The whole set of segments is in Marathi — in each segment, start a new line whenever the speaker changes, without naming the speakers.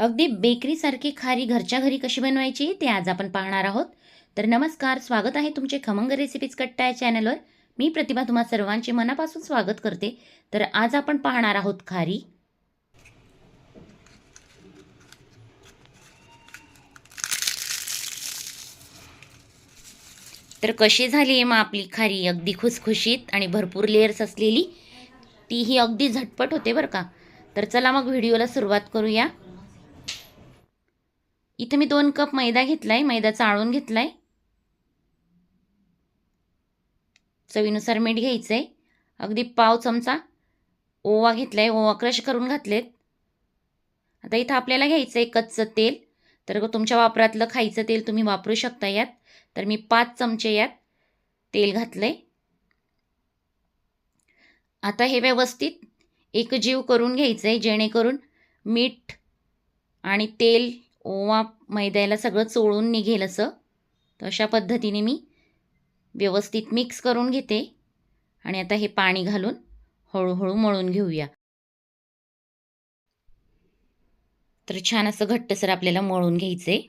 अगदी बेकरीसारखी खारी घरच्या घरी कशी बनवायची ते आज आपण पाहणार आहोत. तर नमस्कार, स्वागत आहे तुमचे खमंग रेसिपीज कट्टा या चॅनलवर. मी प्रतिभा तुम्हा सर्वांचे मनापासून स्वागत करते. तर आज आपण पाहणार आहोत खारी. तर कशी झाली आहे मग आपली खारी? अगदी खुसखुशीत आणि भरपूर लेयर्स असलेली. तीही अगदी झटपट होते बरं का. तर चला मग व्हिडिओला सुरुवात करूया. इथे मी 2 कप मैदा घेतलाय. मैदा चाळून घेतलाय. चवीनुसार मीठ घ्यायचंय. अगदी पाव चमचा ओवा घेतलाय. ओवा क्रश करून घातलेत. आता इथं आपल्याला घ्यायचं आहे कच्चं तेल. तर तुमच्या वापरातलं खायचं तेल तुम्ही वापरू शकता यात. तर मी 5 चमचे यात तेल घातलंय. आता हे व्यवस्थित एकजीव करून घ्यायचं आहे, जेणेकरून मीठ आणि तेल, ओवा मैद्याला सगळं चोळून निघेल असं. तर अशा पद्धतीने मी व्यवस्थित मिक्स करून घेते आणि आता हे पाणी घालून हळूहळू मळून घेऊया. तर छान असं घट्टसर आपल्याला मळून घ्यायचे.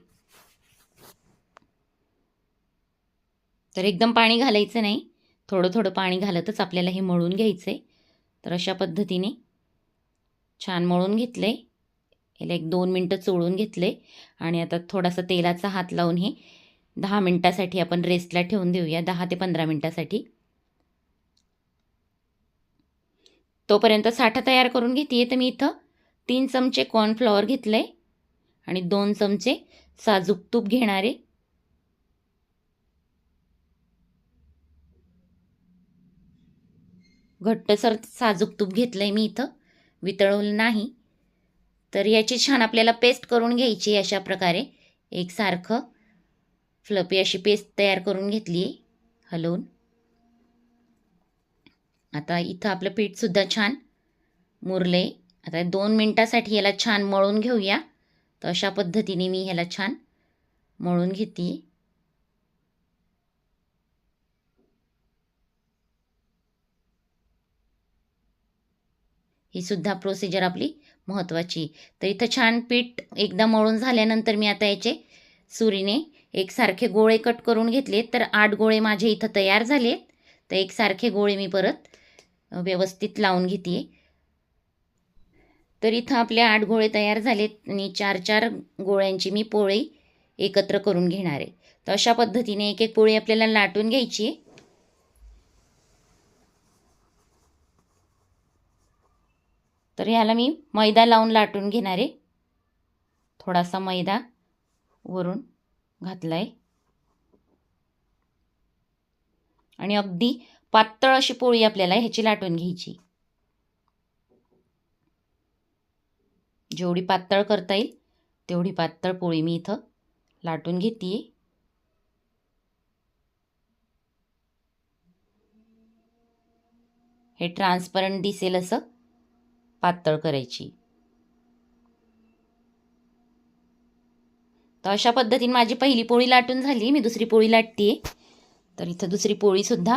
तर एकदम पाणी घालायचं नाही, थोडं थोडं पाणी घालतच आपल्याला हे मळून घ्यायचंय. तर अशा पद्धतीने छान मळून घेतलंय. याला 1-2 मिनटं चोळून घेतले आणि आता थोडासा तेलाचा हात लावून हे 10 मिनटासाठी आपण रेस्टला ठेवून देऊया. 10 ते 15 मिनटासाठी. तोपर्यंत साठा तयार करून घेते. तर मी इथं 3 चमचे कॉर्नफ्लॉवर घेतले आणि 2 चमचे साजूक तूप घेणारे. घट्टसर साजूक तूप घेतलंय मी इथं, वितळवलं नाही. तर याची छान आपल्याला पेस्ट करून घ्यायची. अशा प्रकारे एकसारखं फ्लफी अशी पेस्ट तयार करून घेतली आहे हलवून. आता इथं आपलं पीठसुद्धा छान मुरले. आता 2 मिनटासाठी याला छान मळून घेऊया. तर अशा पद्धतीने मी ह्याला छान मळून घेते. ही सुद्धा प्रोसिजर आपली महत्त्वाची. तर इथं छान पीठ एकदा मळून झाल्यानंतर मी आता याचे सुरीने एकसारखे गोळे कट करून घेतले. तर 8 गोळे माझे इथं तयार झालेत. तर एकसारखे गोळे मी परत व्यवस्थित लावून घेते. तर इथं आपले 8 गोळे तयार झालेत आणि 4-4 गोळ्यांची मी पोळी एकत्र करून घेणार आहे. तर अशा पद्धतीने एक एक पोळी आपल्याला लाटून घ्यायची. तर ह्याला मी मैदा लावून लाटून घेणार आहे. थोडासा मैदा वरून घातलाय आणि अगदी पातळ अशी पोळी आपल्याला ह्याची लाटून घ्यायची. जेवढी पातळ करता येईल तेवढी पातळ पोळी मी इथं लाटून घेते. हे ट्रान्सपरंट दिसेल असं पातळ करायची. तर अशा पद्धतीने माझी पहिली पोळी लाटून झाली. मी दुसरी पोळी लाटते. तर इथं दुसरी पोळीसुद्धा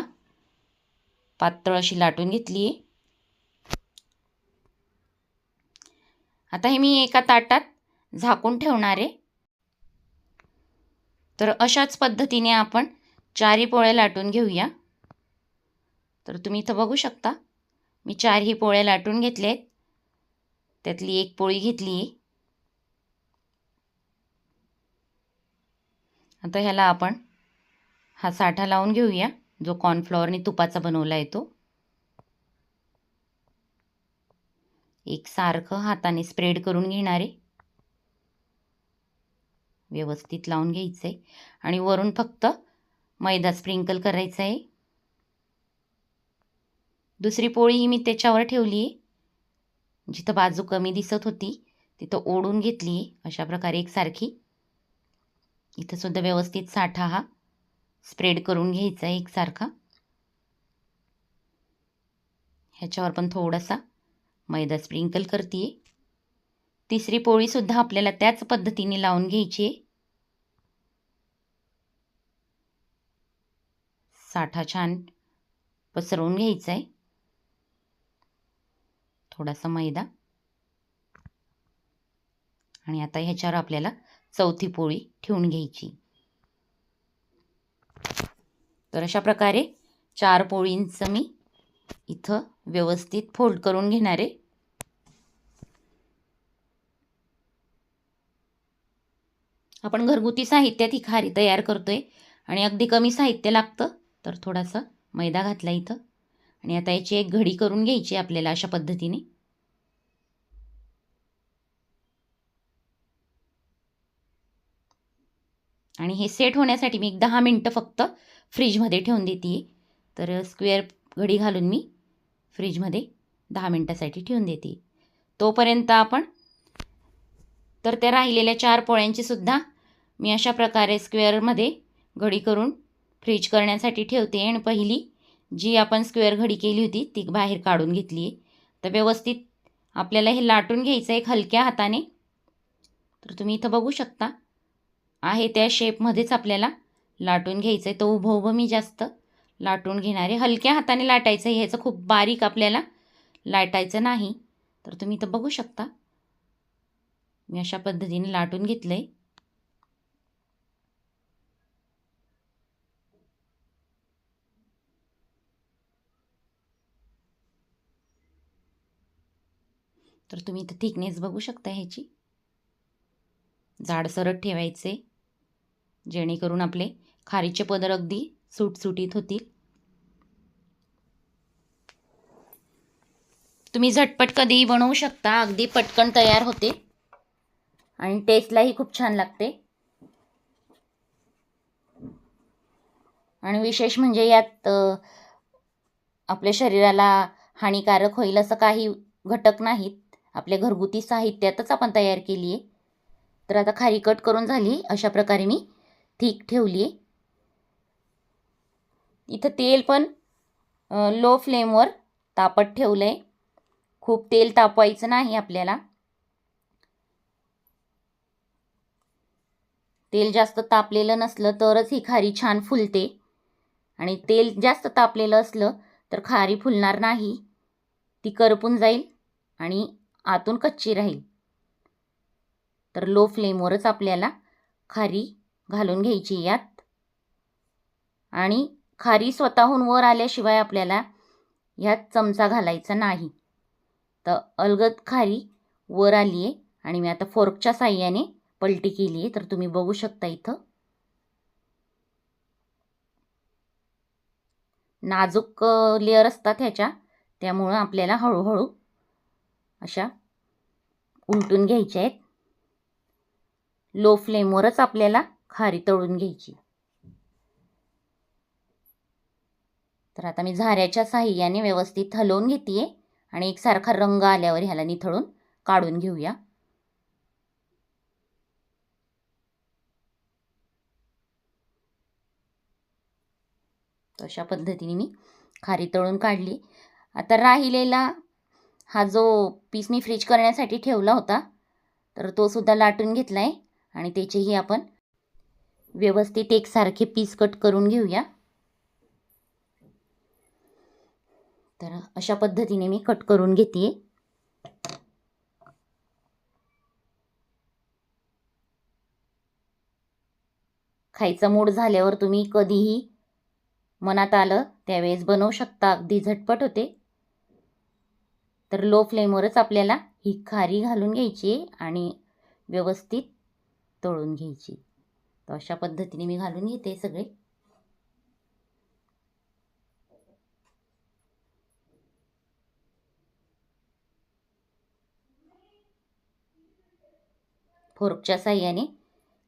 पातळ अशी लाटून घेतली आहे. आता हे मी एका ताटात झाकून ठेवणार आहे. तर अशाच पद्धतीने आपण 4ही पोळ्या लाटून घेऊया. तर तुम्ही इथं बघू शकता मी 4ही पोळ्या लाटून घेतल्या आहेत. त्यातली एक पोळी घेतली. आता ह्याला आपण हा साठा लावून घेऊया, जो कॉर्नफ्लॉवरने तुपाचा बनवला आहे तो. एकसारखं हाताने स्प्रेड करून घेणार आहे. व्यवस्थित लावून घ्यायचं आहे आणि वरून फक्त मैदा स्प्रिंकल करायचा आहे. दुसरी पोळी मी त्याच्यावर ठेवली आहे. जिथं बाजू कमी दिसत होती तिथं ओढून घेतली आहे. अशा प्रकारे एकसारखी. इथं सुद्धा व्यवस्थित साठा हा स्प्रेड करून घ्यायचा आहे एकसारखा. ह्याच्यावर पण थोडासा मैदा स्प्रिंकल करते. तिसरी पोळीसुद्धा आपल्याला त्याच पद्धतीने लावून घ्यायची आहे. साठा छान पसरवून घ्यायचा आहे. थोडासा मैदा आणि आता ह्याच्यावर आपल्याला चौथी पोळी ठेवून घ्यायची. तर अशा प्रकारे 4 पोळींचं मी इथं व्यवस्थित फोल्ड करून घेणार आहे. आपण घरगुती साहित्यात ही खारी तयार करतोय आणि अगदी कमी साहित्य लागतं. तर थोडासा मैदा घातला इथं आणि आता याची एक घडी करून घ्यायची आपल्याला अशा पद्धतीने. आणि हे सेट होण्यासाठी मी 10 मिनटं फक्त फ्रीजमध्ये ठेवून देते. तर स्क्वेअर घडी घालून मी फ्रीजमध्ये 10 मिनटासाठी ठेवून देते. तोपर्यंत आपण तर त्या राहिलेल्या 4 पोळ्यांची सुद्धा मी अशा प्रकारे स्क्वेअरमध्ये घडी करून फ्रीज करण्यासाठी ठेवते. आणि पहिली जी आपण स्क्वेअर घडी केली होती ती बाहेर काढून घेतली आहे. तर व्यवस्थित आपल्याला हे लाटून घ्यायचं आहे हलक्या हाताने. तर तुम्ही इथं बघू शकता आहे त्या शेपमध्येच आपल्याला लाटून घ्यायचं आहे. तर उभं मी जास्त लाटून घेणार आहे. हलक्या हाताने लाटायचं आहे, ह्याचं खूप बारीक आपल्याला लाटायचं नाही. तर तुम्ही इथं बघू शकता मी अशा पद्धतीने लाटून घेतलं आहे. तर तुम्ही इथं थिकनेस बघू शकता ह्याची. जाडसरट ठेवायचे जेणेकरून आपले खारीचे पदर अगदी सुटसुटीत होतील. तुम्ही झटपट कधीही बनवू शकता, अगदी पटकन तयार होते आणि टेस्टलाही खूप छान लागते. आणि विशेष म्हणजे यात आपल्या शरीराला हानिकारक होईल असं काही घटक नाहीत. आपल्या घरगुती साहित्यातच आपण तयार केली आहे. तर आता खारी कट करून झाली. अशा प्रकारे मी थिक ठेवली आहे. इथं तेल पण लो फ्लेमवर तापत ठेवलं आहे. खूप तेल तापवायचं नाही आपल्याला. तेल जास्त तापलेलं नसलं तरच ही खारी छान फुलते आणि तेल जास्त तापलेलं असलं तर खारी फुलणार नाही, ती करपून जाईल आणि आतून कच्ची राहील. तर लो फ्लेमवरच आपल्याला खारी घालून घ्यायची यात. आणि खारी स्वतःहून वर आल्याशिवाय आपल्याला ह्यात चमचा घालायचा नाही. तर अलगद खारी वर आली आहे आणि मी आता फोर्कच्या साहाय्याने पलटी केली आहे. तर तुम्ही बघू शकता इथं नाजूक लेअर असतात ह्याच्या, त्यामुळं आपल्याला हळूहळू अशा उलटून घ्यायच्या आहेत. लो फ्लेमवरच आपल्याला खारी तळून घ्यायची. तर आता मी झाऱ्याच्या साहाय्याने व्यवस्थित हलवून घेते आणि एकसारखा रंग आल्यावर ह्याला निथळून काढून घेऊया. अशा पद्धतीने मी खारी तळून काढली. आता राहिलेला हा जो पीस मी फ्रीज करण्यासाठी ठेवला होता तर तो सुद्धा लाटून घेतला आहे आणि त्याचेही आपण व्यवस्थित एकसारखे पीस कट करून घेऊया. तर अशा पद्धतीने मी कट करून घेते. खायचा मूड झाल्यावर तुम्ही कधीही मनात आलं त्यावेळेस बनवू शकता, अगदी झटपट होते. तर लो फ्लेमवरच आपल्याला ही खारी घालून घ्यायची आणि व्यवस्थित तळून घ्यायची. तर अशा पद्धतीने मी घालून घेते सगळे. फोर्कच्या साहाय्याने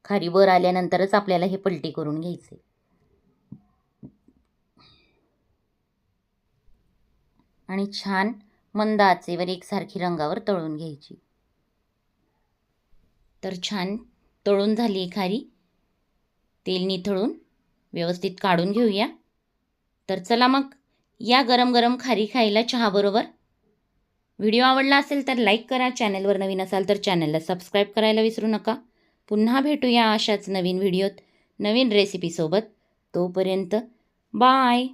खारी वर आल्यानंतरच आपल्याला हे पलटी करून घ्यायचे. आणि छान मंद आचेवर एकसारखी रंगावर तळून घ्यायची. तर छान तळून झाली आहे खारी. तेल निथळून व्यवस्थित काढून घेऊया. तर चला मग या गरम गरम खारी खायला चहाबरोबर. व्हिडिओ आवडला असेल तर लाईक करा. चॅनलवर नवीन असाल तर चॅनलला सबस्क्राईब करायला विसरू नका. पुन्हा भेटूया अशाच नवीन व्हिडिओत नवीन रेसिपीसोबत. तोपर्यंत बाय.